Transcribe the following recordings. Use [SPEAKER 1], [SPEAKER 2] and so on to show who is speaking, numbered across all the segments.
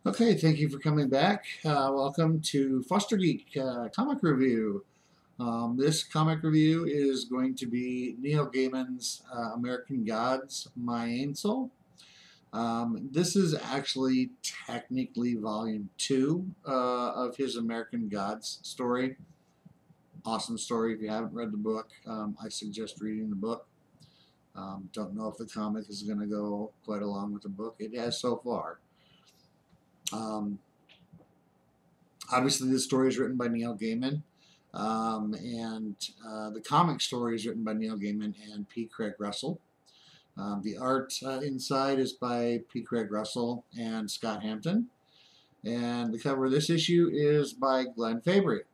[SPEAKER 1] Okay, thank you for coming back. Welcome to Foster Geek Comic Review. This comic review is going to be Neil Gaiman's American Gods, My Ainsel. This is actually technically volume 2 of his American Gods story. Awesome story. If you haven't read the book, I suggest reading the book. Don't know if the comic is going to go quite along with the book. It has so far. Um, Obviously, this story is written by Neil Gaiman, and the comic story is written by Neil Gaiman and P. Craig Russell. The art inside is by P. Craig Russell and Scott Hampton, and the cover of this issue is by Glenn Fabry.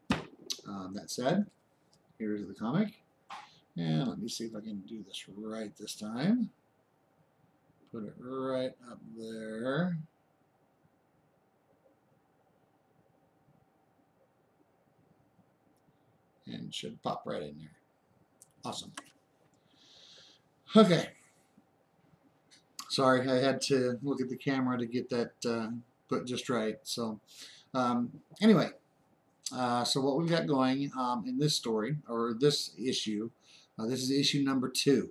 [SPEAKER 1] That said, here's the comic, and let me see if I can do this right this time. Put it right up there. And should pop right in there. Awesome. Okay. Sorry, I had to look at the camera to get that put just right. So, anyway, so what we've got going in this story, or this issue, this is issue number 2.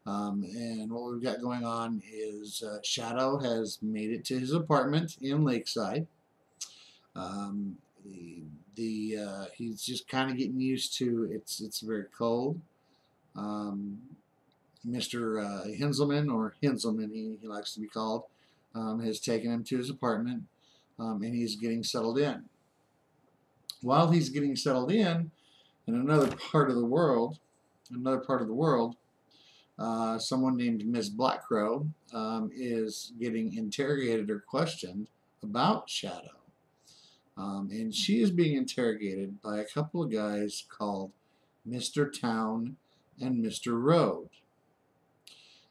[SPEAKER 1] And what we've got going on is Shadow has made it to his apartment in Lakeside. Um, he's just kind of getting used to it's very cold. Mr. Hinselman, or Hinselman, he likes to be called, has taken him to his apartment, and he's getting settled in. While he's getting settled in another part of the world, someone named Miss Blackcrow is getting interrogated or questioned about Shadow. And she is being interrogated by a couple of guys called Mr. Town and Mr. Road.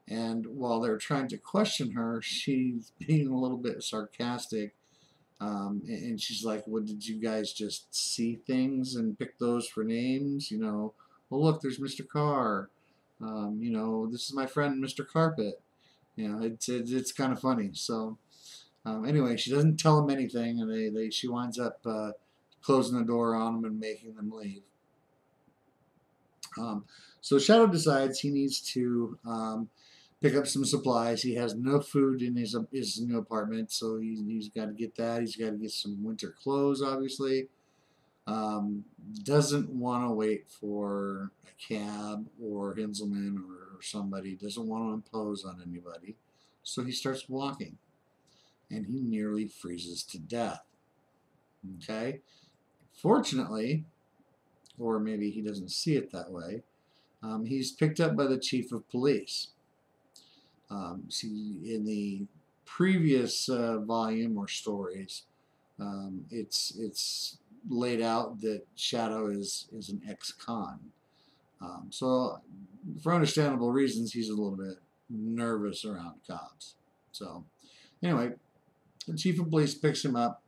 [SPEAKER 1] And while they're trying to question her, she's being a little bit sarcastic. And she's like, "What, did you guys just see things and pick those for names? Well, look, there's Mr. Carr. This is my friend, Mr. Carpet." It's kind of funny. So, anyway, she doesn't tell them anything, and she winds up closing the door on them and making them leave. So Shadow decides he needs to pick up some supplies. He has no food in his new apartment, so he's got to get that. He's got to get some winter clothes, obviously. Doesn't want to wait for a cab or Hinselman or somebody. Doesn't want to impose on anybody. So he starts walking, and he nearly freezes to death. Okay? Fortunately, or maybe he doesn't see it that way, he's picked up by the chief of police. See, in the previous volume or stories, it's laid out that Shadow is an ex-con. So, for understandable reasons, he's a little bit nervous around cops. So, anyway, the chief of police picks him up,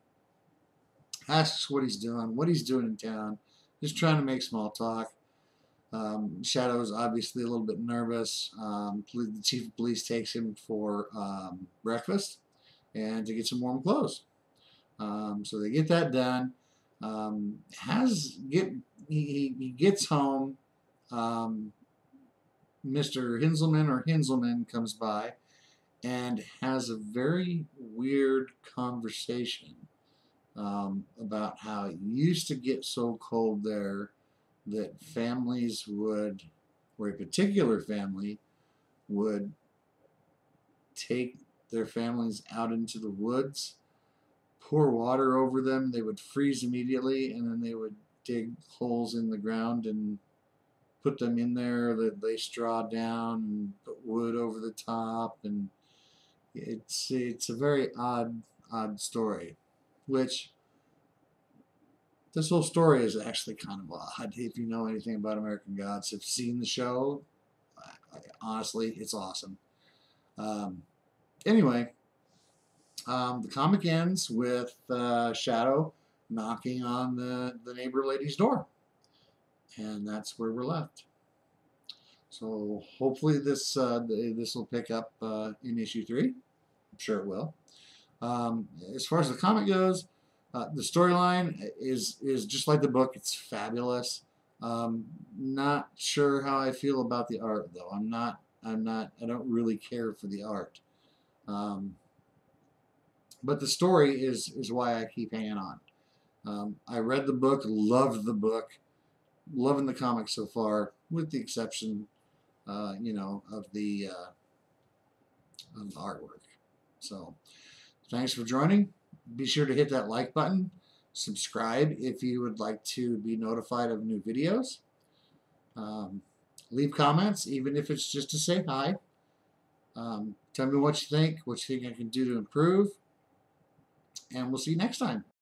[SPEAKER 1] asks what he's doing in town, just trying to make small talk. Shadow is obviously a little bit nervous. The chief of police takes him for breakfast and to get some warm clothes. So they get that done. He gets home. Mr. Hinselman or Hinselman comes by and has a very weird conversation about how it used to get so cold there that families would, or a particular family, would take their families out into the woods, pour water over them, they would freeze immediately, and then they would dig holes in the ground and put them in there, they'd lay straw down and put wood over the top, and it's a very odd story, which this whole story is actually kind of odd. If you know anything about American Gods, have seen the show, honestly, it's awesome. Anyway, the comic ends with Shadow knocking on the neighbor lady's door. And that's where we're left. So hopefully this will pick up in issue 3. I'm sure it will. As far as the comic goes, the storyline is just like the book. It's fabulous. Not sure how I feel about the art though. I don't really care for the art. Um, but the story is why I keep hanging on. I read the book, loved the book, loving the comic so far, with the exception, of the artwork. So, thanks for joining. Be sure to hit that like button. Subscribe if you would like to be notified of new videos. Um, Leave comments, even if it's just to say hi. Tell me what you think I can do to improve, and we'll see you next time.